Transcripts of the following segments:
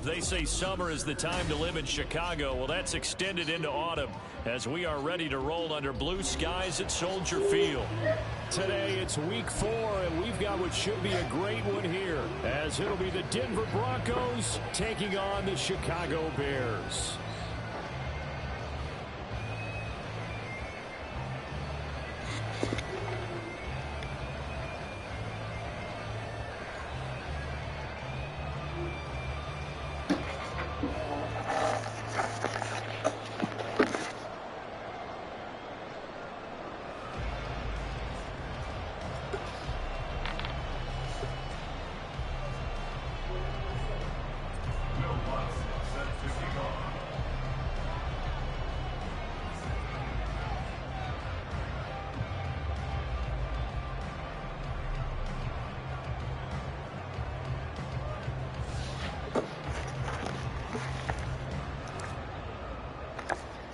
They say summer is the time to live in Chicago. Well, that's extended into autumn as we are ready to roll under blue skies at Soldier Field. Today, it's week 4, and we've got what should be a great one here, as it'll be the Denver Broncos taking on the Chicago Bears.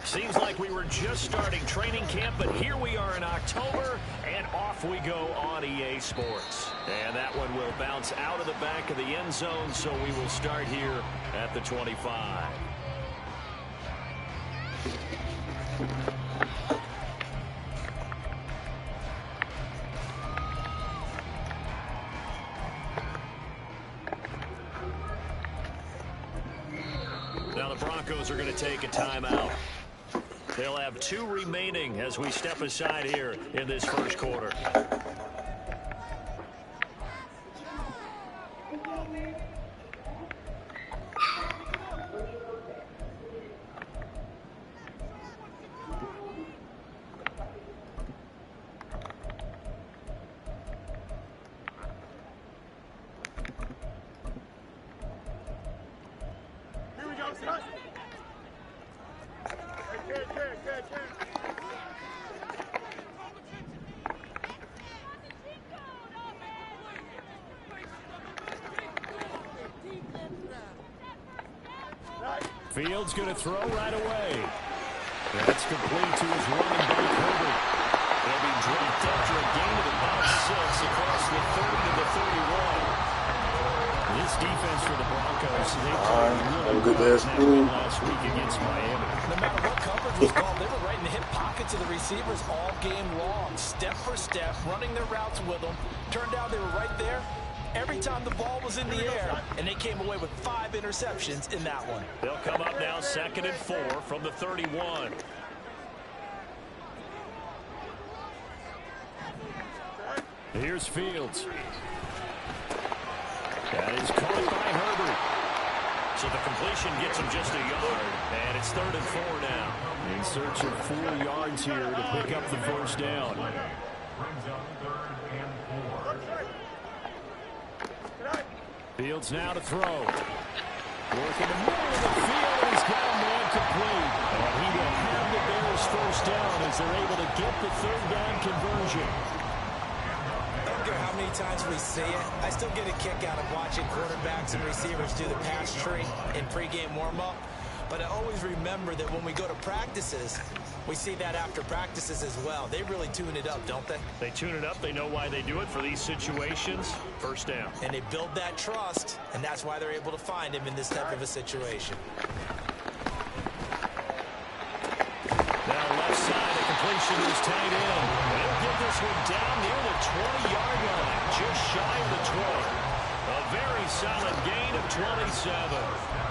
Seems like we were just starting training camp, but here we are in October, and off we go on EA Sports. And that one will bounce out of the back of the end zone, so we will start here at the 25. Now the Broncos are going to take a timeout. They'll have 2 remaining as we step aside here in this first quarter. Fields going to throw right away. That's complete to his running back, Herbert. He'll be dropped after a gain of about 6 across the 30 to the 31. This defense for the Broncos, they played really well in that last week against Miami. No matter what coverage was called, they were right in the hip pockets of the receivers all game long, step for step, running their routes with them. Turned out they were right there every time the ball was in the air, and they came away with 5 interceptions in that one. They'll come up now 2nd and 4 from the 31. Here's Fields. That is caught by Herbert. So the completion gets him just a yard, and it's 3rd and 4 now. In search of 4 yards here to pick up the first down. Fields now to throw. Working the middle of the field, he's got a man complete. And he will have the Bears first down as they're able to get the 3rd down conversion. I don't care how many times we see it, I still get a kick out of watching quarterbacks and receivers do the pass tree in pregame warm-up. But I always remember that when we go to practices, we see that after practices as well. They really tune it up, don't they? They tune it up. They know why they do it for these situations. First down. And they build that trust, and that's why they're able to find him in this type of a situation. Now left side, the completion is tight in. They'll get this one down near the 20-yard line, just shy of the 20. A very solid gain of 27.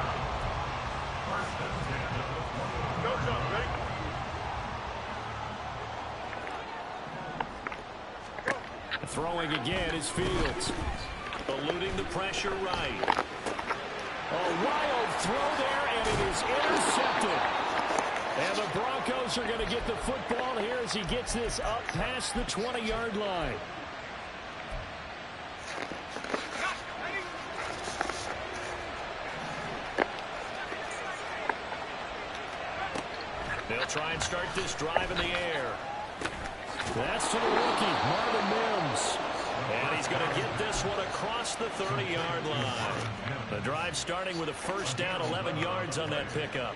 Throwing again is Fields. Eluding the pressure right. A wild throw there, and it is intercepted. And the Broncos are going to get the football here as he gets this up past the 20-yard line. They'll try and start this drive in the air. That's to the rookie, Marvin Mims. And he's going to get this one across the 30-yard line. The drive starting with a first down, 11 yards on that pickup.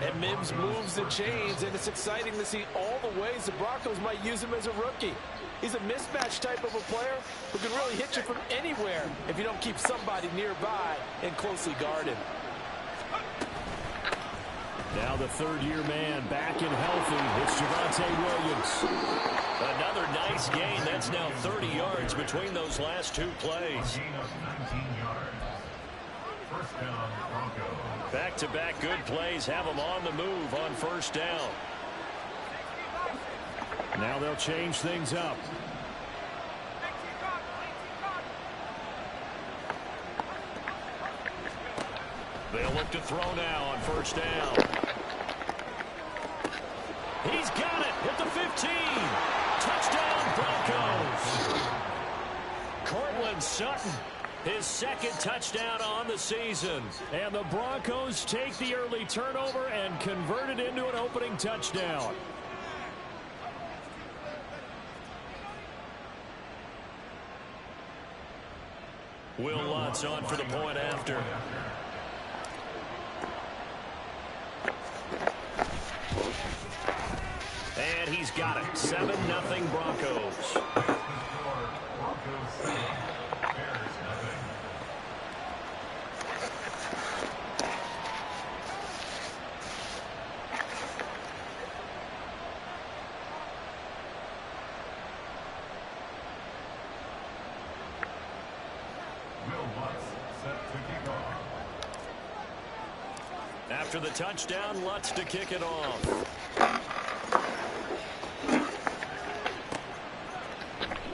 And Mims moves and chains, and it's exciting to see all the ways the Broncos might use him as a rookie. He's a mismatch type of a player who can really hit you from anywhere if you don't keep somebody nearby and closely guard him. Now the third-year man back and healthy. It's Javonte Williams. Another nice gain. That's now 30 yards between those last two plays. Back-to-back good plays have them on the move on first down. Now they'll change things up. They'll look to throw now on first down. He's got it at the 15. Touchdown, Broncos. Cortland Sutton, his second touchdown on the season. And the Broncos take the early turnover and convert it into an opening touchdown. Will Lutz on for the point after. And he's got it. 7-0 Broncos. After the touchdown, Lutz to kick it off.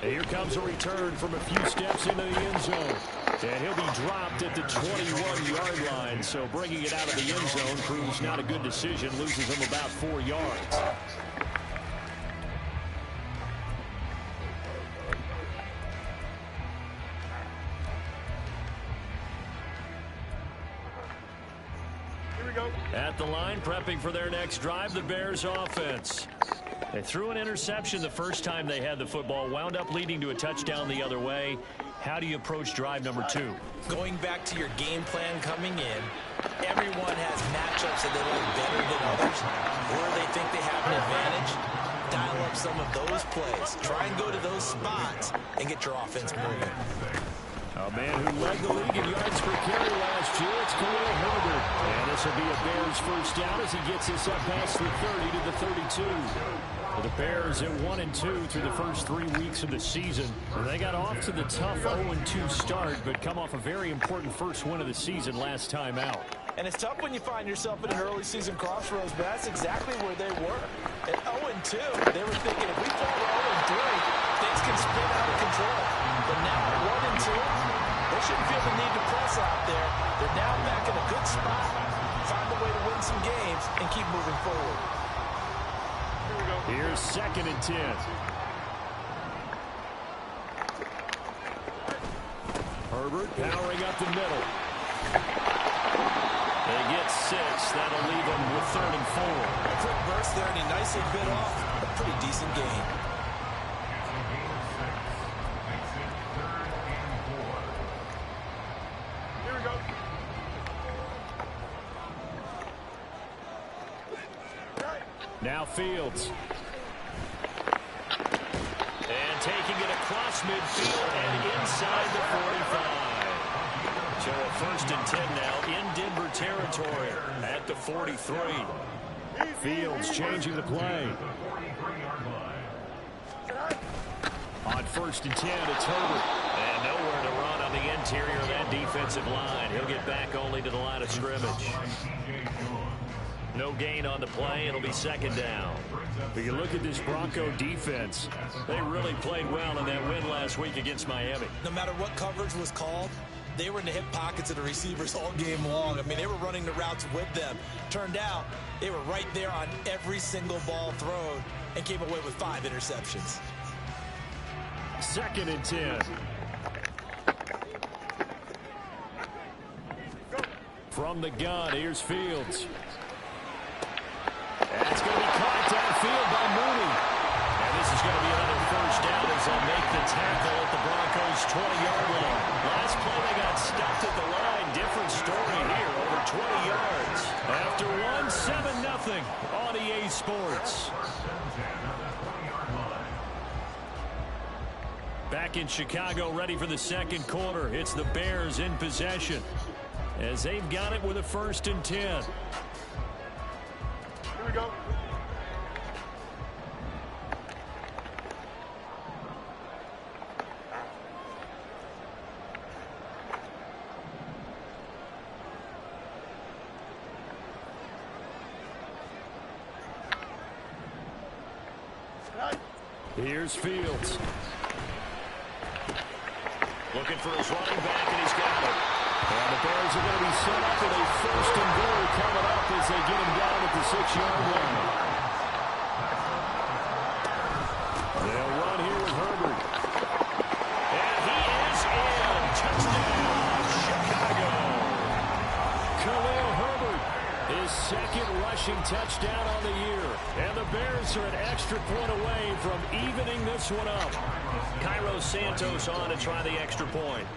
And here comes a return from a few steps into the end zone. And he'll be dropped at the 21-yard line. So bringing it out of the end zone proves not a good decision. Loses him about 4 yards. At the line, prepping for their next drive, the Bears offense. They threw an interception the first time they had the football, wound up leading to a touchdown the other way. How do you approach drive number 2? Going back to your game plan coming in, everyone has matchups that they like better than others, where they think they have an advantage. Dial up some of those plays. Try and go to those spots and get your offense moving. A man who led the league in yards per carry last year, it's Khalil Herbert. And this will be a Bears first down as he gets this up past the 30 to the 32. Well, the Bears at 1-2 through the first 3 weeks of the season. They got off to the tough 0-2 start, but come off a very important first win of the season last time out. And it's tough when you find yourself in an early season crossroads, but that's exactly where they were. At 0-2, they were thinking if we fall to 0-3, things can spin out of control. But now at 1-2, they shouldn't feel the need to press out there. They're now back in a good spot, find a way to win some games, and keep moving forward. Here's 2nd and 10. Herbert powering up the middle. They get 6. That'll leave them with 3rd and 4. A quick burst there, and he nicely bit off a pretty decent gain. Now Fields. And taking it across midfield and inside the 45. So a 1st and 10 now in Denver territory at the 43. Fields changing the play. On 1st and 10, it's Herbert. And nowhere to run on the interior of that defensive line. He'll get back only to the line of scrimmage. No gain on the play. It'll be 2nd down. But you look at this Bronco defense. They really played well in that win last week against Miami. No matter what coverage was called, they were in the hip pockets of the receivers all game long. I mean, they were running the routes with them. Turned out, they were right there on every single ball thrown and came away with 5 interceptions. 2nd and 10. From the gun, here's Fields. That's going to be caught downfield by Mooney. And this is going to be another first down as they'll make the tackle at the Broncos' 20-yard line. Last play they got stopped at the line. Different story here, over 20 yards. After 7-0 on EA Sports. Back in Chicago, ready for the 2nd quarter. It's the Bears in possession as they've got it with a 1st and 10. Here we go. Here's Fields. Looking for his running back, and he's got it. And the Bears are going to be set up with a first and goal coming up as they get him down at the 6-yard line. They'll run here with Herbert. And he is in. Touchdown, Chicago. Khalil Herbert, his second rushing touchdown on the year. And the Bears are an extra point away from evening this one up. Cairo Santos on to try the extra point.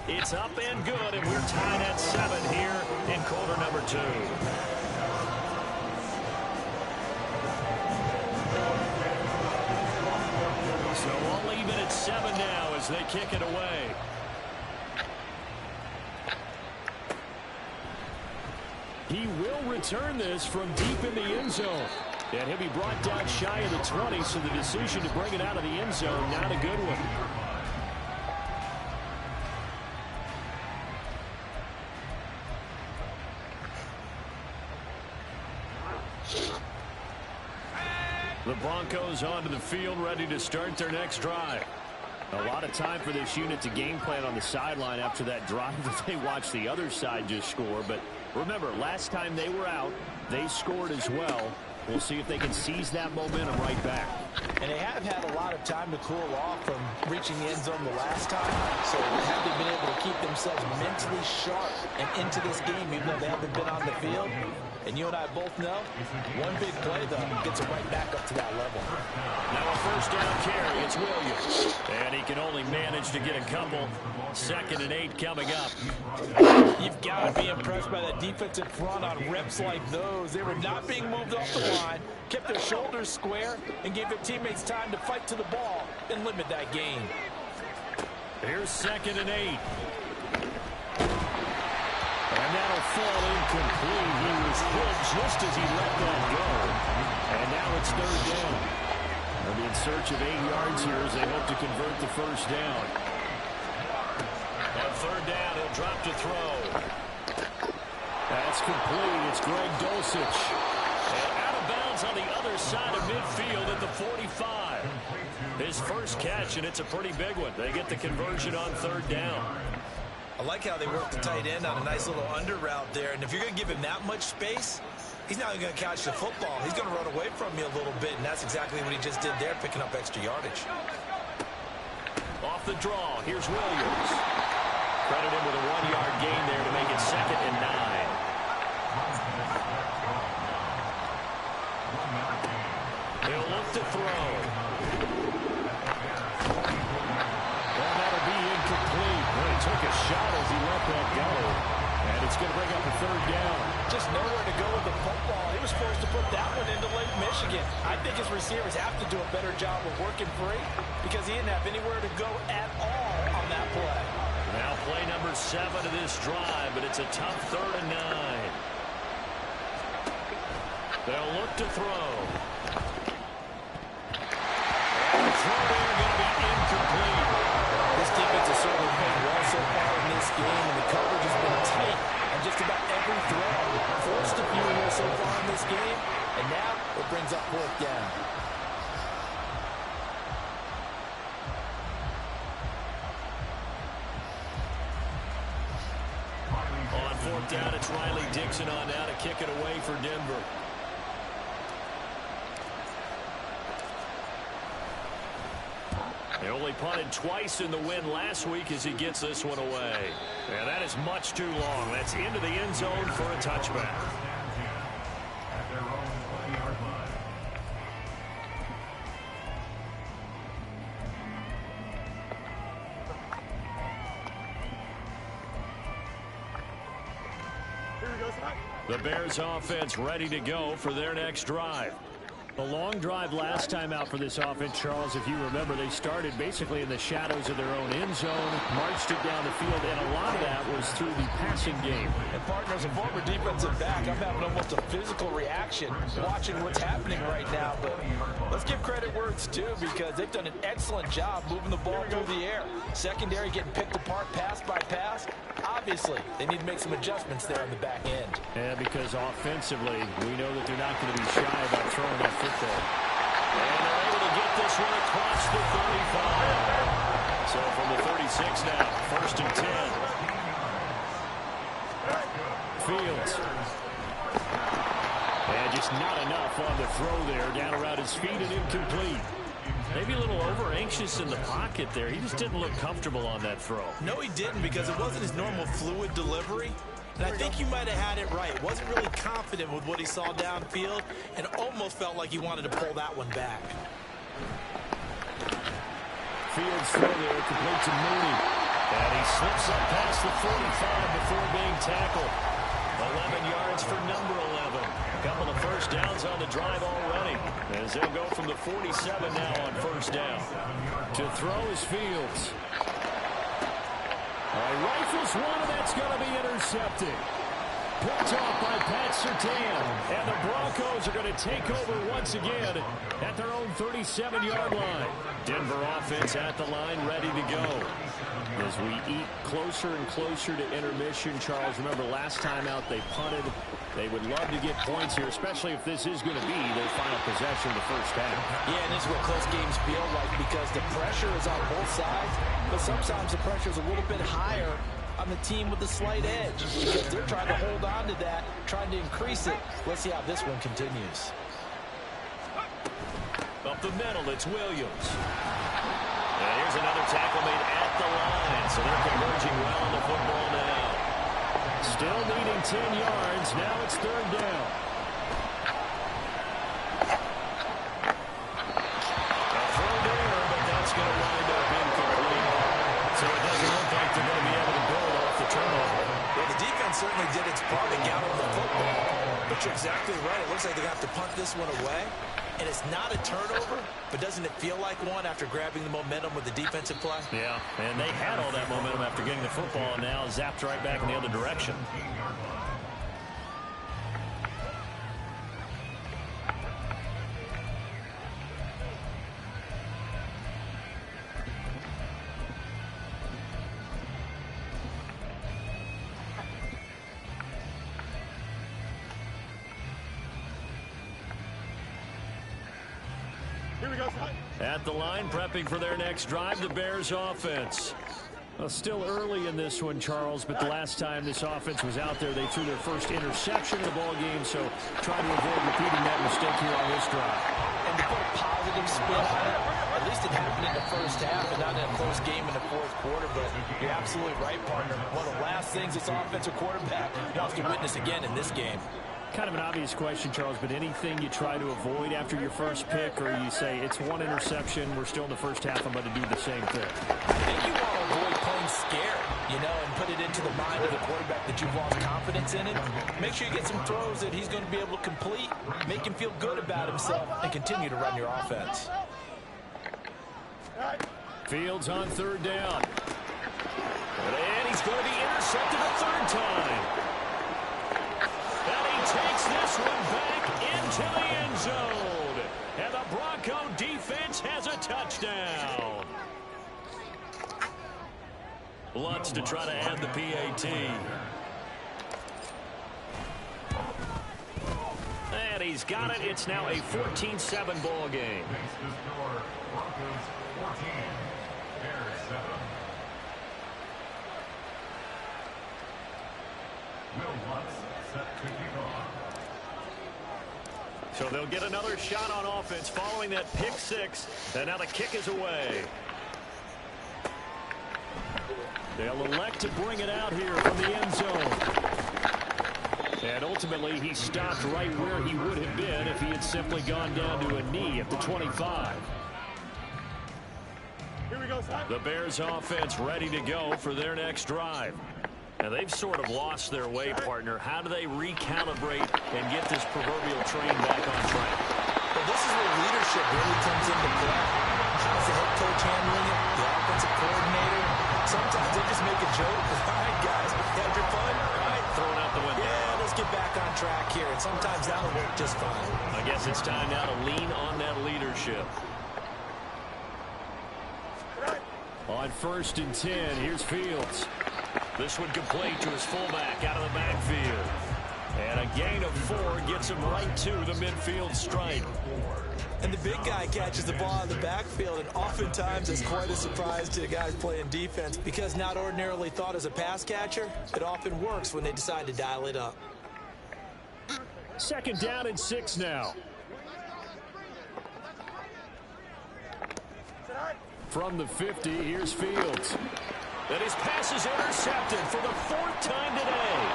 It's up and good, and we're tied at 7 here in quarter number 2. So we'll leave it at 7 now as they kick it away. He will return this from deep in the end zone. And he'll be brought down shy of the 20, so the decision to bring it out of the end zone, not a good one. The Broncos onto the field, ready to start their next drive. A lot of time for this unit to game plan on the sideline after that drive that they watched the other side just score. But remember, last time they were out, they scored as well. We'll see if they can seize that momentum right back. And they have had a lot of time to cool off from reaching the end zone the last time. So have they been able to keep themselves mentally sharp and into this game even though they haven't been on the field? And you and I both know, one big play, though, gets it right back up to that level. Now a first down carry, it's Williams. And he can only manage to get a couple. 2nd and 8 coming up. You've got to be impressed by that defensive front on reps like those. They were not being moved off the line, kept their shoulders square, and gave their teammates time to fight to the ball and limit that gain. Here's 2nd and 8. And that'll fall incomplete. He was hit just as he let that go. And now it's 3rd down. They'll be in search of 8 yards here as they hope to convert the first down. On 3rd down, he'll drop to throw. That's complete. It's Greg Dulcich. And out of bounds on the other side of midfield at the 45. His first catch, and it's a pretty big one. They get the conversion on 3rd down. I like how they work the tight end on a nice little under route there. And if you're going to give him that much space, he's not going to catch the football. He's going to run away from you a little bit, and that's exactly what he just did there, picking up extra yardage. Off the draw, here's Williams. Credit him with a 1-yard gain there to make it 2nd and 9. He'll look to throw. And that'll be incomplete. Well, he took a shot as he let that go. And it's going to bring up a 3rd down. Just nowhere to go with the football. He was forced to put that one into Lake Michigan. I think his receivers have to do a better job of working free because he didn't have anywhere to go at all on that play. Now play number 7 of this drive, but it's a tough 3rd and 9. They'll look to throw. And the throw there going to be incomplete. This defense has certainly played well so far in this game, and the coverage has been tight on just about every throw. Forced a few here so far in this game, and now it brings up 4th down. On 4th down, it's Riley Dixon on now to kick it away for Denver. He only punted twice in the win last week as he gets this one away. And that is much too long. That's into the end zone for a touchback. The Bears offense ready to go for their next drive. A long drive last time out for this offense, Charles. If you remember, they started basically in the shadows of their own end zone, marched it down the field, and a lot of that was through the passing game. And partners, a former defensive back, I'm having almost a physical reaction watching what's happening right now. But let's give credit where it's due, because they've done an excellent job moving the ball through the air. Secondary getting picked apart pass by pass. Obviously, they need to make some adjustments there on the back end. Yeah, because offensively, we know that they're not going to be shy about throwing that football. And they're able to get this one across the 35. So from the 36 now, 1st and 10. Fields. And just not enough on the throw there. Down around his feet and incomplete. Maybe a little over-anxious in the pocket there. He just didn't look comfortable on that throw. No, he didn't, because it wasn't his normal fluid delivery. And I think you might have had it right. Wasn't really confident with what he saw downfield and almost felt like he wanted to pull that one back. Fields throw there, complete to Mooney. And he slips up past the 45 before being tackled. 11 yards for number 11. A couple of first downs on the drive already, as they'll go from the 47 now on first down. To throw is Fields. Rifles one, and that's going to be intercepted. Picked off by Pat Surtain. And the Broncos are going to take over once again at their own 37-yard line. Denver offense at the line, ready to go. As we eat closer and closer to intermission, Charles, remember last time out they punted. They would love to get points here, especially if this is going to be their final possession of the first half. Yeah, and this is what close games feel like, because the pressure is on both sides, but sometimes the pressure is a little bit higher on the team with the slight edge, because they're trying to hold on to that, trying to increase it. Let's see how this one continues. Up the middle, it's Williams. And here's another tackle made at the line, so they're converging well on the football now. Still needing 10 yards. Now it's 3rd down. A throw there, but that's going to wind up incomplete. So it doesn't look like they're going to be able to build off the turnover. Well, the defense certainly did its part to gather the football. But you're exactly right. It looks like they're going to have to punt this one away. And it's not a turnover, but doesn't it feel like one after grabbing the momentum with the defensive play? Yeah, and they had all that momentum after getting the football, and now zapped right back in the other direction. At the line, prepping for their next drive, the Bears offense. Well, still early in this one, Charles, but the last time this offense was out there, they threw their first interception of the ball game, so try to avoid repeating that mistake here on this drive. And to put a positive spin on it, at least it happened in the first half and not in a close game in the 4th quarter, but you're absolutely right, partner. One of the last things this offensive quarterback wants to witness again in this game. Kind of an obvious question, Charles, but anything you try to avoid after your first pick, or you say it's one interception, we're still in the first half, I'm going to do the same thing? I think you want to avoid playing scared, and put it into the mind of the quarterback that you've lost confidence in it. Make sure you get some throws that he's going to be able to complete, make him feel good about himself, and continue to run your offense. Fields on 3rd down. And he's going to be intercepted a 3rd time. Takes this one back into the end zone. And the Bronco defense has a touchdown. Lutz to try to add the PAT. And he's got it. It's now a 14-7 ball game. Broncos 14, Bears 7. Will Lutz set to kick off. So they'll get another shot on offense following that pick 6. And now the kick is away. They'll elect to bring it out here from the end zone. And ultimately, he stopped right where he would have been if he had simply gone down to a knee at the 25. Here we go, son. The Bears offense ready to go for their next drive. Now, they've sort of lost their way, partner. How do they recalibrate and get this proverbial train back on track? Well, this is where leadership really comes into play. How's the head coach handling it? The offensive coordinator? Sometimes they just make a joke. All right, guys, had your fun? All right, Throw it out the window. yeah, let's get back on track here. And sometimes that'll work just fine. I guess it's time now to lean on that leadership. On 1st and 10, here's Fields. This one complete to his fullback out of the backfield. And a gain of 4 gets him right to the midfield stripe. And the big guy catches the ball out of the backfield, and oftentimes it's quite a surprise to the guys playing defense because not ordinarily thought as a pass catcher, it often works when they decide to dial it up. 2nd down and 6 now. From the 50, here's Fields. And his pass is intercepted for the 4th time today.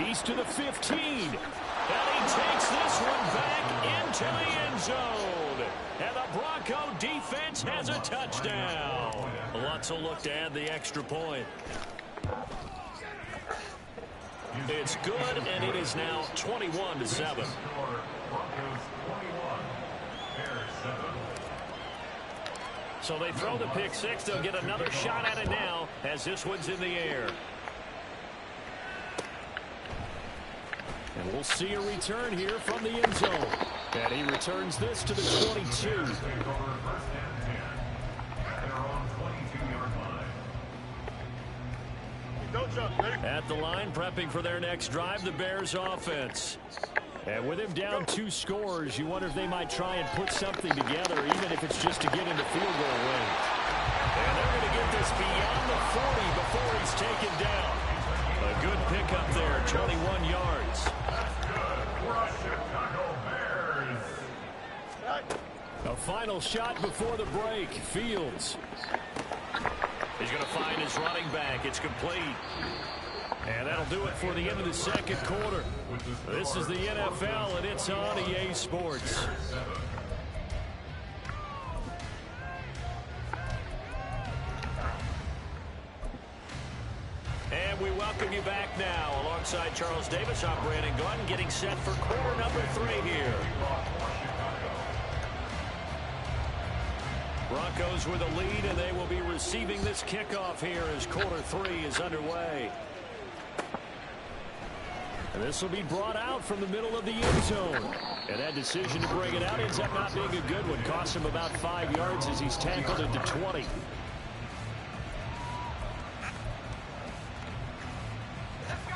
He's to the 15. And he takes this one back into the end zone. And the Bronco defense has a touchdown. Lots of look to add the extra point. It's good, and it is now 21-7. So they throw the pick 6. They'll get another shot at it now as this one's in the air. And we'll see a return here from the end zone. And he returns this to the 22. At the line, prepping for their next drive, the Bears offense. And with him down 2 scores, you wonder if they might try and put something together, even if it's just to get into field goal range. And they're going to get this beyond the 40 before he's taken down. A good pickup there, 21 yards. A final shot before the break. Fields. He's going to find his running back. It's complete. And that'll do it for the end of the 2nd quarter. This is the NFL, and it's on EA Sports. And we welcome you back now. Alongside Charles Davis, I'm Brandon Glenn, getting set for quarter number 3 here. Broncos with a lead, and they will be receiving this kickoff here as quarter 3 is underway. And this will be brought out from the middle of the end zone. And that decision to bring it out ends up not being a good one. Cost him about 5 yards as he's tackled into 20.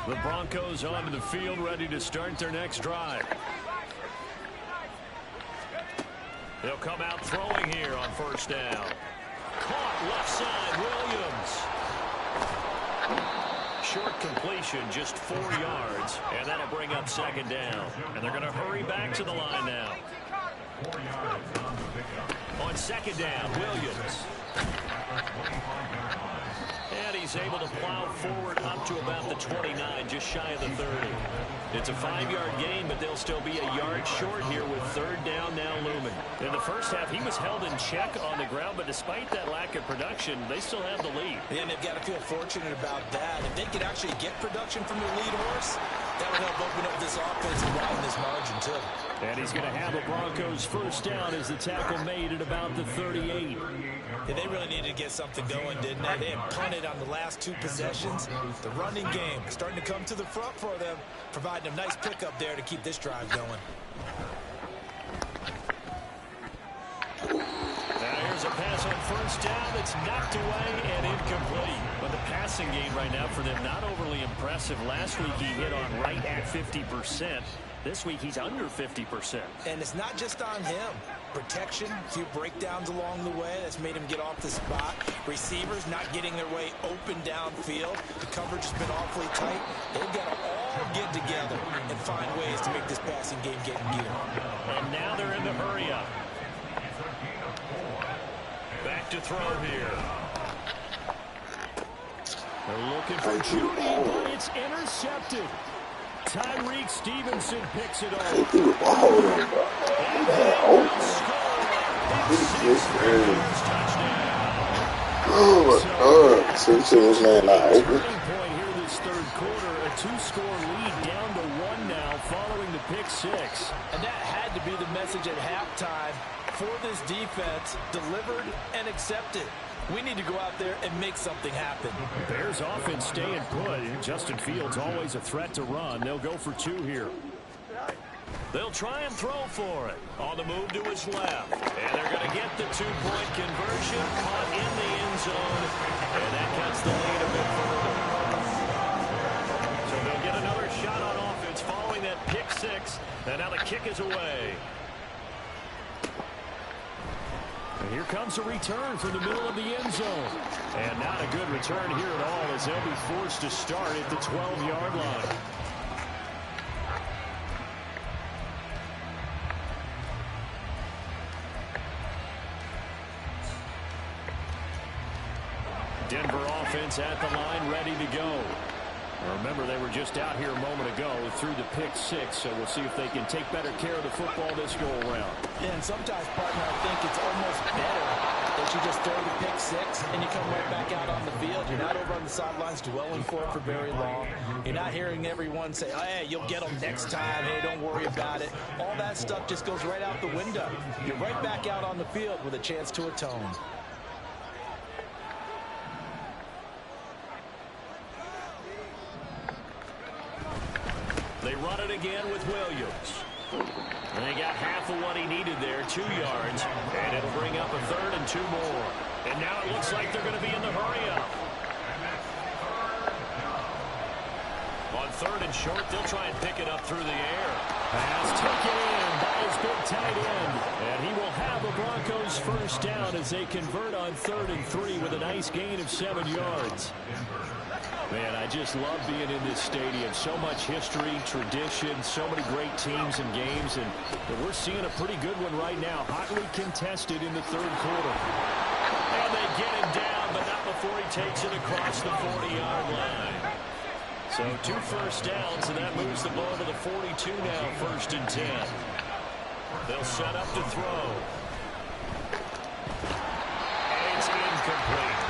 The Broncos onto the field, ready to start their next drive. They'll come out throwing here on 1st down. Caught left side, Williams. Short completion, just 4 yards, and that'll bring up 2nd down. And they're going to hurry back to the line now. On 2nd down, Williams. And he's able to plow forward up to about the 29, just shy of the 30. It's a 5-yard gain, but they'll still be a yard short here with 3rd down now looming. In the first half, he was held in check on the ground, but despite that lack of production, they still have the lead. And they've got to feel fortunate about that. If they could actually get production from their lead horse, that would help open up this offense and widen this margin, too. And he's going to have the Broncos 1st down as the tackle made at about the 38. Yeah, they really needed to get something going, didn't they? They had punted on the last 2 possessions. The running game starting to come to the front for them, providing a nice pickup there to keep this drive going. Now here's a pass on 1st down that's knocked away and incomplete. But the passing game right now for them, not overly impressive. Last week he hit on right at 50%. This week he's under 50%. And it's not just on him. Protection, a few breakdowns along the way. That's made him get off the spot. Receivers not getting their way open downfield. The coverage has been awfully tight. They've got to all get together and find ways to make this passing game get in gear. And now they're in the hurry up. Back to throw here. They're looking for Judy, but it's intercepted. Tyreek Stevenson picks it up. Oh my God! So this man not open. Point here this 3rd quarter, a two-score lead down to 1 now following the pick six. And that had to be the message at halftime for this defense, delivered and accepted. We need to go out there and make something happen. Bears offense staying put. Justin Fields always a threat to run. They'll go for 2 here. They'll try and throw for it. On the move to his left. And they're going to get the 2-point conversion. Caught in the end zone. And that cuts the lead a bit further. So they'll get another shot on offense following that pick six. And now the kick is away. And here comes a return from the middle of the end zone. And not a good return here at all as they'll be forced to start at the 12-yard line. Denver offense at the line, ready to go. Remember, they were just out here a moment ago through the pick six, so we'll see if they can take better care of the football this go-around. Yeah, and sometimes, partner, I think it's almost better that you just throw the pick six and you come right back out on the field. You're not over on the sidelines dwelling for it for very long. You're not hearing everyone say, oh, hey, you'll get them next time. Hey, don't worry about it. All that stuff just goes right out the window. You're right back out on the field with a chance to atone. They run it again with Williams. And they got half of what he needed there, 2 yards. And it'll bring up a 3rd and 2 more. And now it looks like they're going to be in the hurry-up. On 3rd and short, they'll try and pick it up through the air. Pass taken in by his big tight end. And he will have the Broncos first down as they convert on 3rd and 3 with a nice gain of 7 yards. Man, I just love being in this stadium. So much history, tradition, so many great teams and games. And we're seeing a pretty good one right now. Hotly contested in the 3rd quarter. And they get him down, but not before he takes it across the 40-yard line. So 2 first downs, and that moves the ball to the 42 now, 1st and 10. They'll set up to throw. And it's incomplete.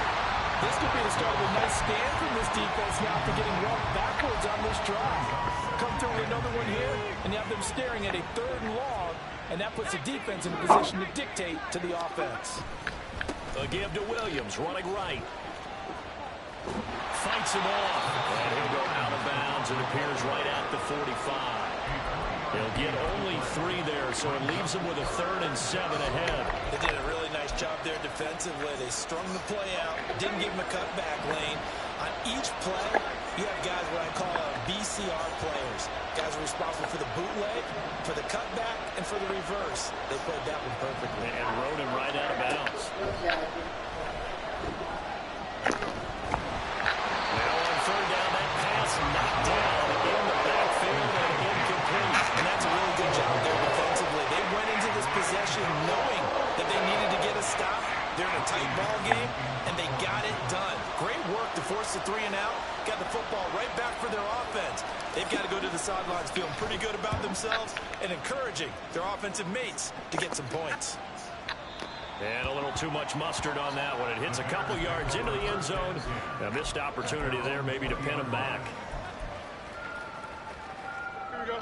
This could be the start of a nice stand from this defense now after getting walked backwards on this drive. Come through with another one here, and you have them staring at a 3rd and long, and that puts the defense in a position to dictate to the offense. A give to Williams, running right. Fights him off. And he'll go out of bounds and appears right at the 45. They'll get only 3 there, so it leaves them with a 3rd and 7 ahead. They did a really nice job there defensively. They strung the play out, didn't give him a cutback lane. On each play, you have guys what I call BCR players. Guys are responsible for the bootleg, for the cutback, and for the reverse. They played that one perfectly. And rode him right out of bounds. Now on 3rd down, that pass knocked down in the backfield and incomplete. And that's a really good job there defensively. They went into this possession knowing that they needed to get a stop. They're in a tight ball game, and they got it done. Great work to force the 3 and out. Got the football right back for their offense. They've got to go to the sidelines feeling pretty good about themselves and encouraging their offensive mates to get some points. And a little too much mustard on that one. It hits a couple yards into the end zone. A missed opportunity there maybe to pin him back.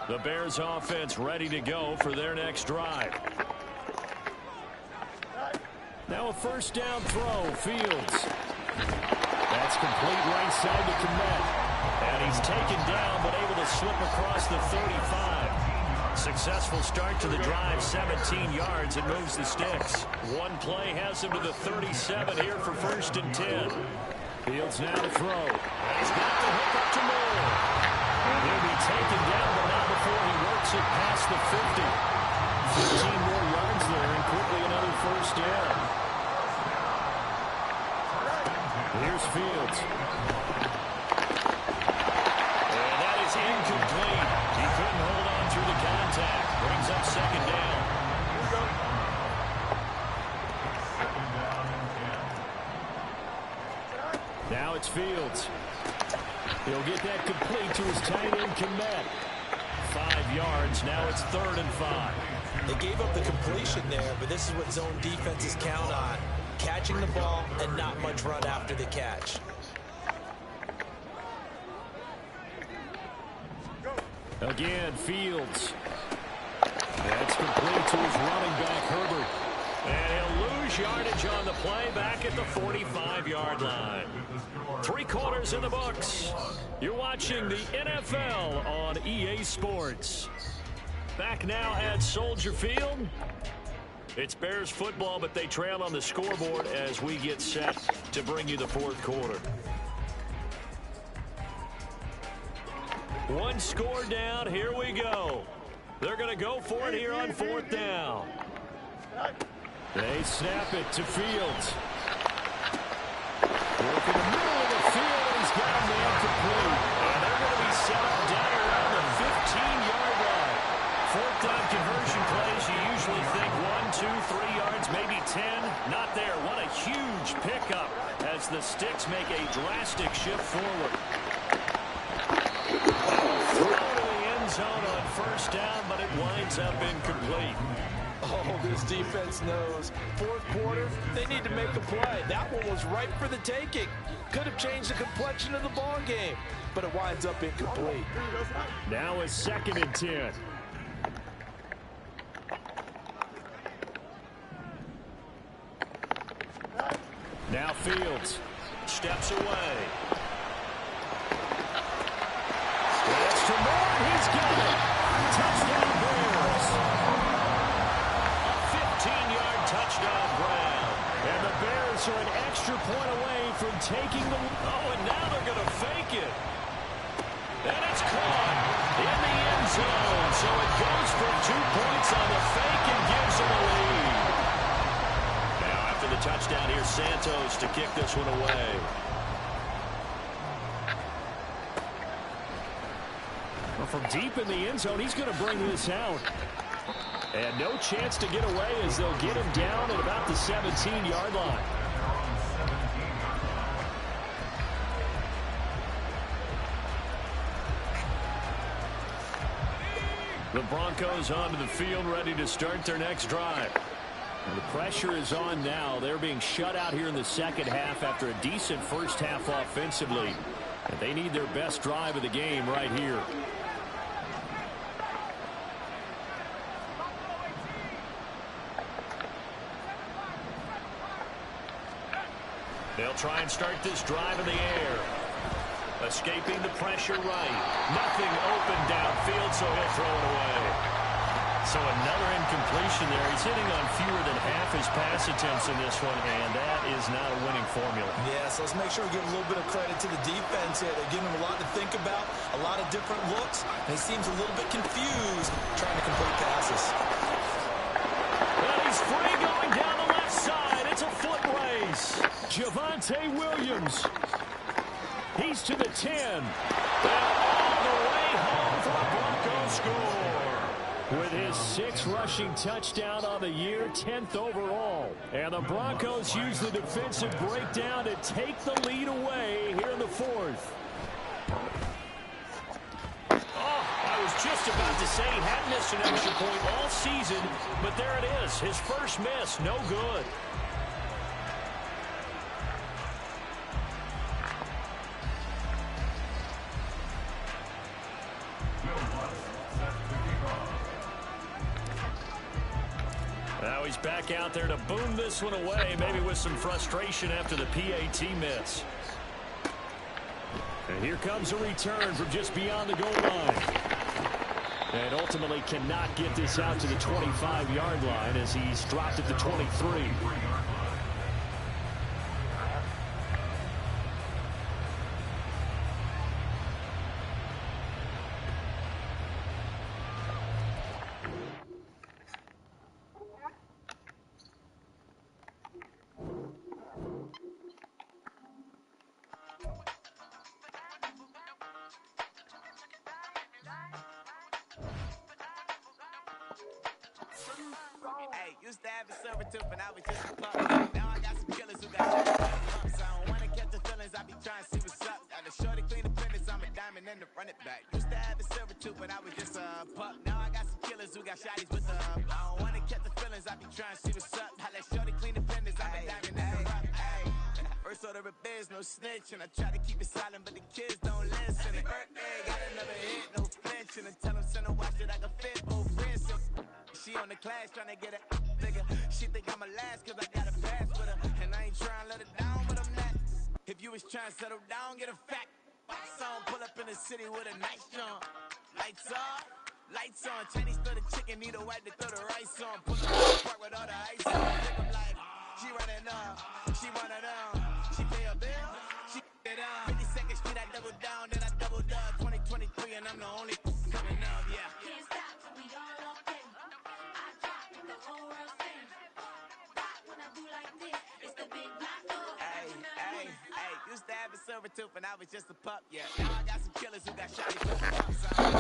The Bears offense ready to go for their next drive. Now a 1st down throw, Fields. That's complete right side to Kmet. And he's taken down but able to slip across the 35. Successful start to the drive, 17 yards, and moves the sticks. One play has him to the 37 here for 1st and 10. Fields now to throw. And he's got the hook up to Moore. And he'll be taken down, but not before he works it past the 50. 15 more yards there, and quickly another 1st down. Here's Fields. And that is incomplete. He couldn't hold on through the contact. Brings up 2nd down. Now it's Fields. He'll get that complete to his tight end, Kmet. 5 yards. Now it's 3rd and 5. They gave up the completion there, but this is what zone defenses count on. Catching the ball and not much run after the catch. Again, Fields. That's complete to his running back, Herbert. And he'll lose yardage on the play back at the 45-yard line. 3 quarters in the books. You're watching the NFL on EA Sports. Back now at Soldier Field. It's Bears football, but they trail on the scoreboard as we get set to bring you the 4th quarter. 1 score down. Here we go. They're going to go for it here on 4th down. They snap it to Fields. Working the middle of the field, and he's got him there complete. And they're going to be set up down around the 15-yard line. 4th down conversion plays, you usually think 1, 2, 3 yards, maybe 10. Not there. What a huge pickup as the Sticks make a drastic shift forward. Throw to the end zone on 1st down, but it winds up incomplete. Oh, this defense knows. 4th quarter, they need to make a play. That one was ripe for the taking. Could have changed the complexion of the ball game, but it winds up incomplete. Now a 2nd and 10. Now Fields steps away. That's to Moore. He's got it. Touchdown Bears. A 15-yard touchdown Brown. And the Bears are an extra point away from taking the... Oh, and now they're going to fake it. And it's caught in the end zone. So it goes for 2 points on the fake and gives them a lead. Now after the touchdown, here's Santos to kick this one away. Well, from deep in the end zone, he's going to bring this out. And no chance to get away as they'll get him down at about the 17-yard line. The Broncos onto the field, ready to start their next drive. And the pressure is on now. They're being shut out here in the 2nd half after a decent 1st half offensively. And they need their best drive of the game right here. They'll try and start this drive in the air. Escaping the pressure right. Nothing open downfield, so he'll throw it away. So another incompletion there. He's hitting on fewer than half his pass attempts in this one, and that is not a winning formula. Yeah, so let's make sure we give a little bit of credit to the defense here. They're giving him a lot to think about, a lot of different looks, and he seems a little bit confused trying to complete passes. Well, he's free going down the left side. It's a foot race. Javonte Williams. He's to the 10. And all the way home for a Broncos score. With his 6th rushing touchdown on the year, 10th overall. And the Broncos use the defensive breakdown to take the lead away here in the 4th. Oh, I was just about to say he hadn't missed an extra point all season, but there it is. His first miss, no good. Now he's back out there to boom this one away, maybe with some frustration after the PAT miss. And here comes a return from just beyond the goal line. And ultimately cannot get this out to the 25-yard line as he's dropped at the 23. Used to have a silver tooth and I was just a pup. Now I got some killers who got shot in the lump. So I don't wanna catch the feelings, I be trying to see what's up. Got a shorty clean the fitness, I'm a diamond in the front it back. Used to have a silver tooth but I was just a pup. Now I got some killers who got shotties with the I don't wanna catch the feelings, I be trying to see what's up. How that shorty clean the fitness, I'm a diamond in the rough. First order her a biz, no snitch. And I try to keep it silent, but the kids don't listen. And birthday, got another hit, no flinching. And tell them send a watch that I can fit both wrists. She on the class trying to get it bigger. She think I'm a last cause I got a pass with her. And I ain't trying to let her down, but I'm not. If you was trying to settle down, get a fact. Song pull up in the city with a nice jump. Lights off, lights on. Chinese throw the chicken, need a wipe to throw the rice on. Pull up in the park with all the ice on. Think I'm like, she running up, she running down. She pay a bill, she get up. 52nd Street, I double down, then I double up. 2023, and I'm the only coming up, yeah. Can't stop till we all locked in. I drop with the whole world spin. Rock when I do like this, it's the big black dog. Hey, used to have a silver tooth and I was just a pup, yeah. Now I got some killers who got shotty with the pumps on.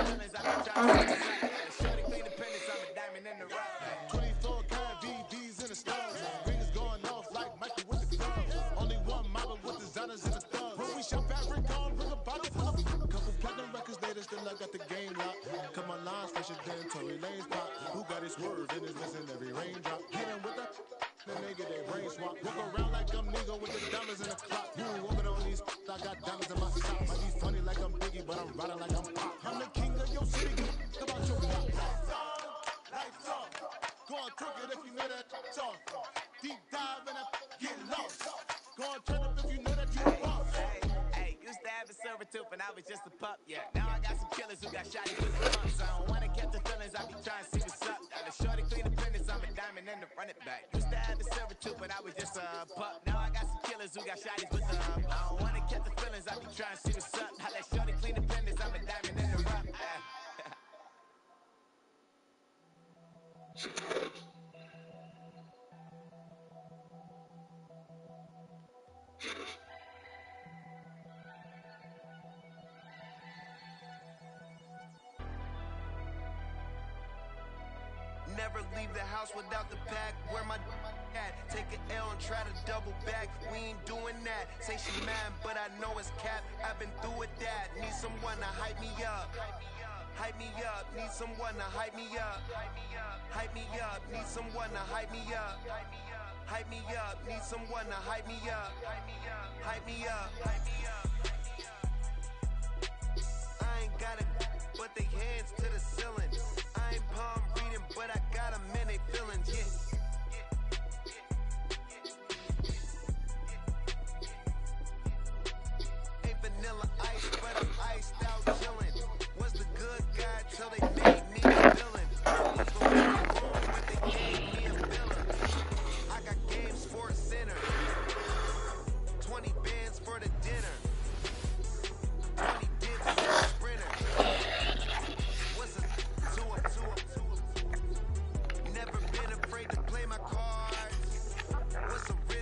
Feelings I've been trying to see what's up. Shorty clean the pendants, I'm a diamond in the rough. 24 karat VVs in the stars. Ringers going off like Michael with the clubs. Only one model with designers in the stars. When we shop fabric on, bring a bottle full of couple platinum records later, still I got the game locked. Come on, lines fresher than Tory Lane's pop. Who got his swerve and is missing every raindrop. Hit him with the then they get their brain swap. Walk around like I'm nigga with the diamonds in the clock. You walking on these I got diamonds in my socks. Might be funny like I'm Biggie, but I'm riding like I'm Pop. I'm the king of your city. Come about your block. Lights on. Go on, twerk it if you know that song. Deep dive and I get lost. Go on, turn up if you know that you boss. Hey, used to have a silver tooth and I was just a pup, yeah. Now I got some killers who got shotty with the pumps on. Wanna catch the feelings, I be trying to see what's up. The shorty clean the pendants, I'm a diamond in the run it back. Used to have a silver tooth, but I was just a pup. Now I got some killers who got shotties with the I don't wanna catch the feelings, I be trying to see what's up. How that shorty clean the pendants, I'm a diamond in the rough. Never leave the house without the pack. Where my at? Take an L and try to double back. We ain't doing that. Say she mad, but I know it's cap. I've been through with that. Need someone to hype me up. Hype me up. Need someone to hype me up. Hype me up. Need someone to hype me up. Hype me up. Need someone to hype me up. Hype me up. I ain't got it, but they hands to the ceiling. I ain't palm reading, but I got 'em in they feelings, yeah.